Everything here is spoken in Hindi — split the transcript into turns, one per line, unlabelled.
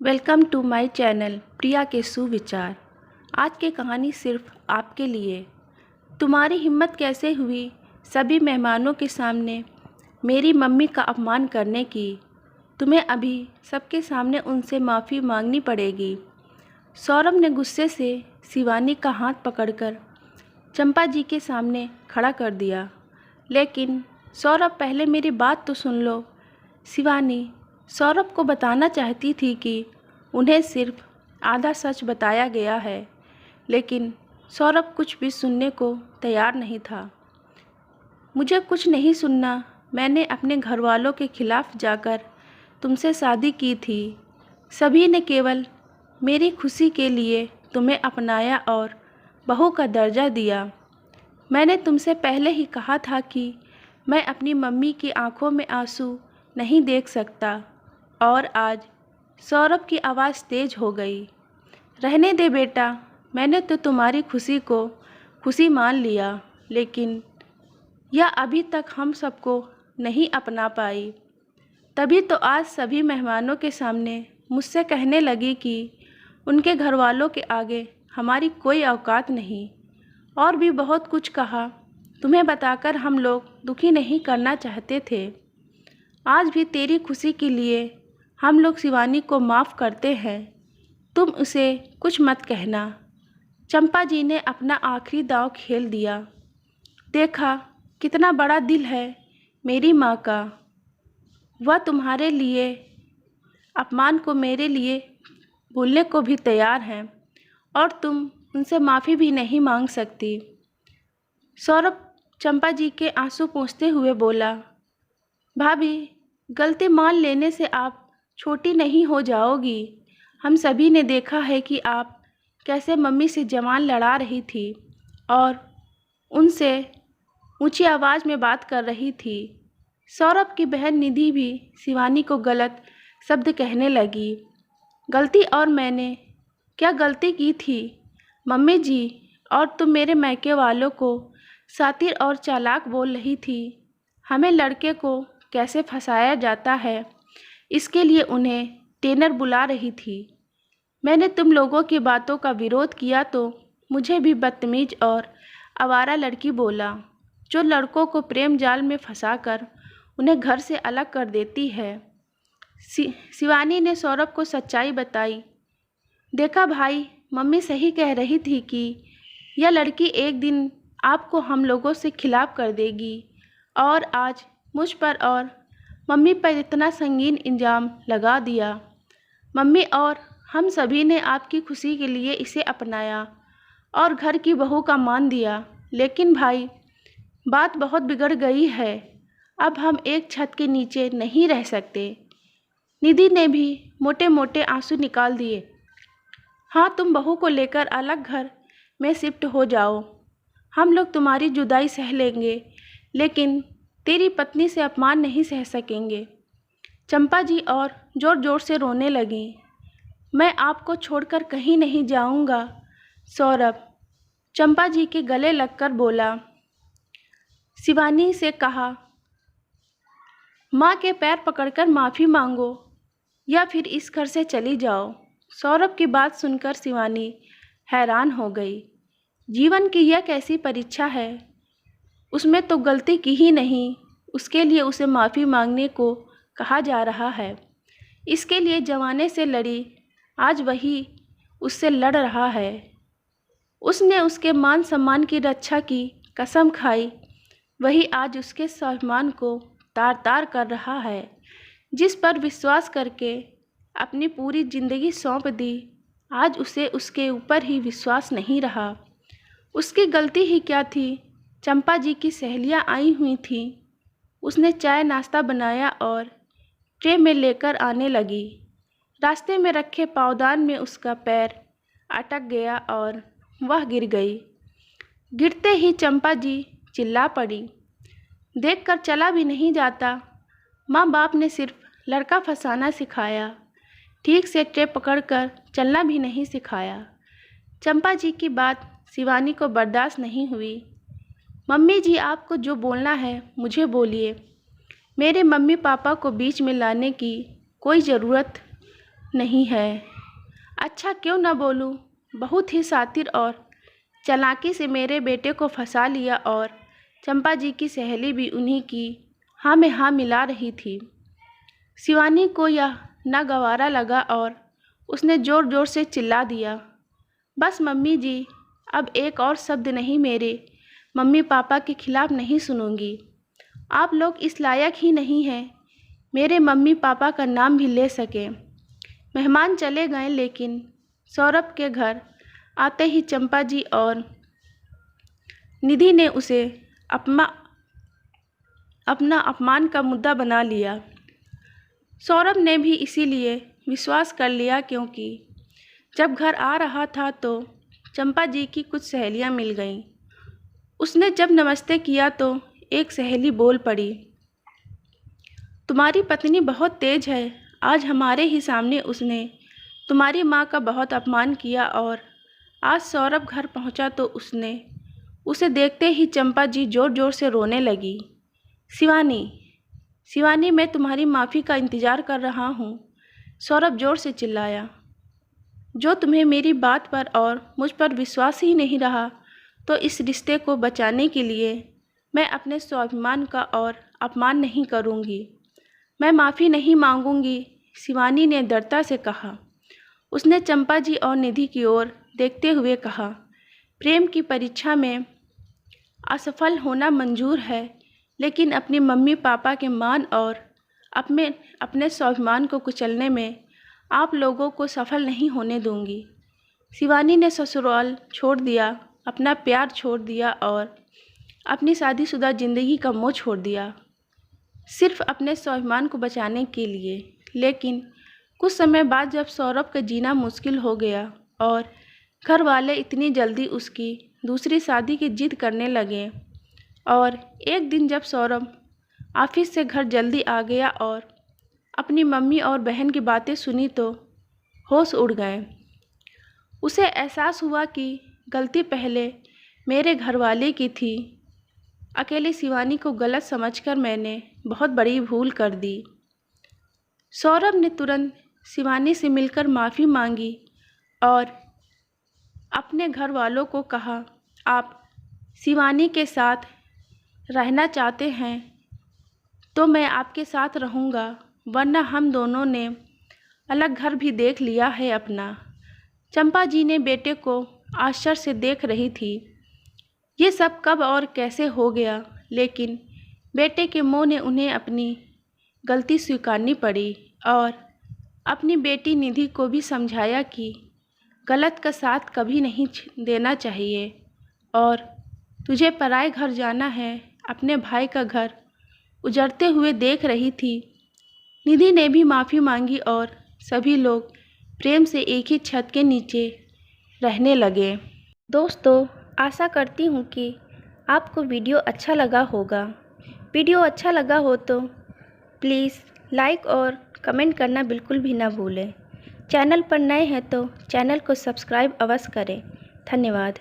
वेलकम टू माय चैनल प्रिया के सुविचार। आज की कहानी सिर्फ आपके लिए। तुम्हारी हिम्मत कैसे हुई सभी मेहमानों के सामने मेरी मम्मी का अपमान करने की? तुम्हें अभी सबके सामने उनसे माफ़ी मांगनी पड़ेगी। सौरभ ने गुस्से से शिवानी का हाथ पकड़कर चंपा जी के सामने खड़ा कर दिया। लेकिन सौरभ, पहले मेरी बात तो सुन लो। शिवानी सौरभ को बताना चाहती थी कि उन्हें सिर्फ आधा सच बताया गया है, लेकिन सौरभ कुछ भी सुनने को तैयार नहीं था। मुझे कुछ नहीं सुनना। मैंने अपने घर वालों के खिलाफ जाकर तुमसे शादी की थी। सभी ने केवल मेरी खुशी के लिए तुम्हें अपनाया और बहू का दर्जा दिया। मैंने तुमसे पहले ही कहा था कि मैं अपनी मम्मी की आंखों में आंसू नहीं देख सकता। और आज सौरभ की आवाज़ तेज हो गई। रहने दे बेटा, मैंने तो तुम्हारी खुशी को खुशी मान लिया, लेकिन यह अभी तक हम सबको नहीं अपना पाई। तभी तो आज सभी मेहमानों के सामने मुझसे कहने लगी कि उनके घर वालों के आगे हमारी कोई औकात नहीं। और भी बहुत कुछ कहा। तुम्हें बताकर हम लोग दुखी नहीं करना चाहते थे। आज भी तेरी खुशी के लिए हम लोग शिवानी को माफ़ करते हैं। तुम उसे कुछ मत कहना। चंपा जी ने अपना आखिरी दांव खेल दिया। देखा कितना बड़ा दिल है मेरी माँ का। वह तुम्हारे लिए अपमान को मेरे लिए भूलने को भी तैयार हैं, और तुम उनसे माफ़ी भी नहीं मांग सकती। सौरभ चंपा जी के आंसू पोंछते हुए बोला, भाभी, गलती मान लेने से आप छोटी नहीं हो जाओगी। हम सभी ने देखा है कि आप कैसे मम्मी से जवान लड़ा रही थी और उनसे ऊंची आवाज़ में बात कर रही थी। सौरभ की बहन निधि भी शिवानी को गलत शब्द कहने लगी। गलती? और मैंने क्या गलती की थी मम्मी जी? और तुम मेरे मायके वालों को शातिर और चालाक बोल रही थी। हमें लड़के को कैसे फंसाया जाता है, इसके लिए उन्हें टेनर बुला रही थी। मैंने तुम लोगों की बातों का विरोध किया तो मुझे भी बदतमीज और आवारा लड़की बोला, जो लड़कों को प्रेम जाल में फंसाकर उन्हें घर से अलग कर देती है। शिवानी ने सौरभ को सच्चाई बताई। देखा भाई, मम्मी सही कह रही थी कि यह लड़की एक दिन आपको हम लोगों से खिलाफ कर देगी। और आज मुझ पर और मम्मी पर इतना संगीन इल्ज़ाम लगा दिया। मम्मी और हम सभी ने आपकी खुशी के लिए इसे अपनाया और घर की बहू का मान दिया। लेकिन भाई, बात बहुत बिगड़ गई है। अब हम एक छत के नीचे नहीं रह सकते। निधि ने भी मोटे मोटे आंसू निकाल दिए। हाँ, तुम बहू को लेकर अलग घर में शिफ्ट हो जाओ। हम लोग तुम्हारी जुदाई सह लेंगे, लेकिन तेरी पत्नी से अपमान नहीं सह सकेंगे। चंपा जी और ज़ोर ज़ोर से रोने लगी। मैं आपको छोड़कर कहीं नहीं जाऊंगा। सौरभ चंपा जी के गले लगकर बोला। शिवानी से कहा, माँ के पैर पकड़कर माफ़ी मांगो या फिर इस घर से चली जाओ। सौरभ की बात सुनकर शिवानी हैरान हो गई। जीवन की यह कैसी परीक्षा है? उसमें तो गलती की ही नहीं, उसके लिए उसे माफ़ी मांगने को कहा जा रहा है। इसके लिए जमाने से लड़ी, आज वही उससे लड़ रहा है। उसने उसके मान सम्मान की रक्षा की कसम खाई, वही आज उसके सम्मान को तार तार कर रहा है। जिस पर विश्वास करके अपनी पूरी ज़िंदगी सौंप दी, आज उसे उसके ऊपर ही विश्वास नहीं रहा। उसकी गलती ही क्या थी? चंपा जी की सहेलियां आई हुई थीं। उसने चाय नाश्ता बनाया और ट्रे में लेकर आने लगी। रास्ते में रखे पावदान में उसका पैर अटक गया और वह गिर गई। गिरते ही चंपा जी चिल्ला पड़ी। देखकर चला भी नहीं जाता। माँ बाप ने सिर्फ लड़का फंसाना सिखाया, ठीक से ट्रे पकड़कर चलना भी नहीं सिखाया। चंपा जी की बात शिवानी को बर्दाश्त नहीं हुई। मम्मी जी, आपको जो बोलना है मुझे बोलिए। मेरे मम्मी पापा को बीच में लाने की कोई ज़रूरत नहीं है। अच्छा क्यों न बोलूं, बहुत ही शातिर और चालाकी से मेरे बेटे को फंसा लिया और चंपा जी की सहेली भी उन्हीं की हाँ में हाँ मिला रही थी। शिवानी को यह नागवारा लगा और उसने ज़ोर ज़ोर से चिल्ला दिया, बस मम्मी जी, अब एक और शब्द नहीं मेरे मम्मी पापा के खिलाफ़ नहीं सुनूंगी। आप लोग इस लायक ही नहीं हैं मेरे मम्मी पापा का नाम भी ले सके। मेहमान चले गए, लेकिन सौरभ के घर आते ही चंपा जी और निधि ने उसे अपना अपमान का मुद्दा बना लिया। सौरभ ने भी इसीलिए विश्वास कर लिया, क्योंकि जब घर आ रहा था तो चंपा जी की कुछ सहेलियां मिल गईं। उसने जब नमस्ते किया तो एक सहेली बोल पड़ी, तुम्हारी पत्नी बहुत तेज है। आज हमारे ही सामने उसने तुम्हारी माँ का बहुत अपमान किया। और आज सौरभ घर पहुँचा तो उसने उसे देखते ही चंपा जी ज़ोर ज़ोर से रोने लगी। शिवानी, मैं तुम्हारी माफ़ी का इंतज़ार कर रहा हूँ, सौरभ ज़ोर से चिल्लाया। जो तुम्हें मेरी बात पर और मुझ पर विश्वास ही नहीं रहा, तो इस रिश्ते को बचाने के लिए मैं अपने स्वाभिमान का और अपमान नहीं करूँगी। मैं माफ़ी नहीं मांगूंगी, शिवानी ने दृढ़ता से कहा। उसने चंपा जी और निधि की ओर देखते हुए कहा, प्रेम की परीक्षा में असफल होना मंजूर है, लेकिन अपनी मम्मी पापा के मान और अपने स्वाभिमान को कुचलने में आप लोगों को सफल नहीं होने दूंगी। शिवानी ने ससुराल छोड़ दिया, अपना प्यार छोड़ दिया और अपनी शादीशुदा ज़िंदगी का मोह छोड़ दिया, सिर्फ अपने स्वाभिमान को बचाने के लिए। लेकिन कुछ समय बाद जब सौरभ का जीना मुश्किल हो गया और घर वाले इतनी जल्दी उसकी दूसरी शादी की जिद करने लगे, और एक दिन जब सौरभ ऑफिस से घर जल्दी आ गया और अपनी मम्मी और बहन की बातें सुनी तो होश उड़ गए। उसे एहसास हुआ कि गलती पहले मेरे घरवाले की थी। अकेले शिवानी को गलत समझकर मैंने बहुत बड़ी भूल कर दी। सौरभ ने तुरंत शिवानी से मिलकर माफ़ी मांगी और अपने घर वालों को कहा, आप शिवानी के साथ रहना चाहते हैं तो मैं आपके साथ रहूँगा, वरना हम दोनों ने अलग घर भी देख लिया है अपना। चंपा जी ने बेटे को आश्चर्य से देख रही थी। ये सब कब और कैसे हो गया, लेकिन बेटे के मुँह ने उन्हें अपनी गलती स्वीकारनी पड़ी और अपनी बेटी निधि को भी समझाया कि गलत का साथ कभी नहीं देना चाहिए और तुझे पराए घर जाना है। अपने भाई का घर उजड़ते हुए देख रही थी। निधि ने भी माफ़ी मांगी और सभी लोग प्रेम से एक ही छत के नीचे रहने लगे। दोस्तों, आशा करती हूँ कि आपको वीडियो अच्छा लगा होगा। वीडियो अच्छा लगा हो तो प्लीज़ लाइक और कमेंट करना बिल्कुल भी ना भूलें। चैनल पर नए हैं तो चैनल को सब्सक्राइब अवश्य करें। धन्यवाद।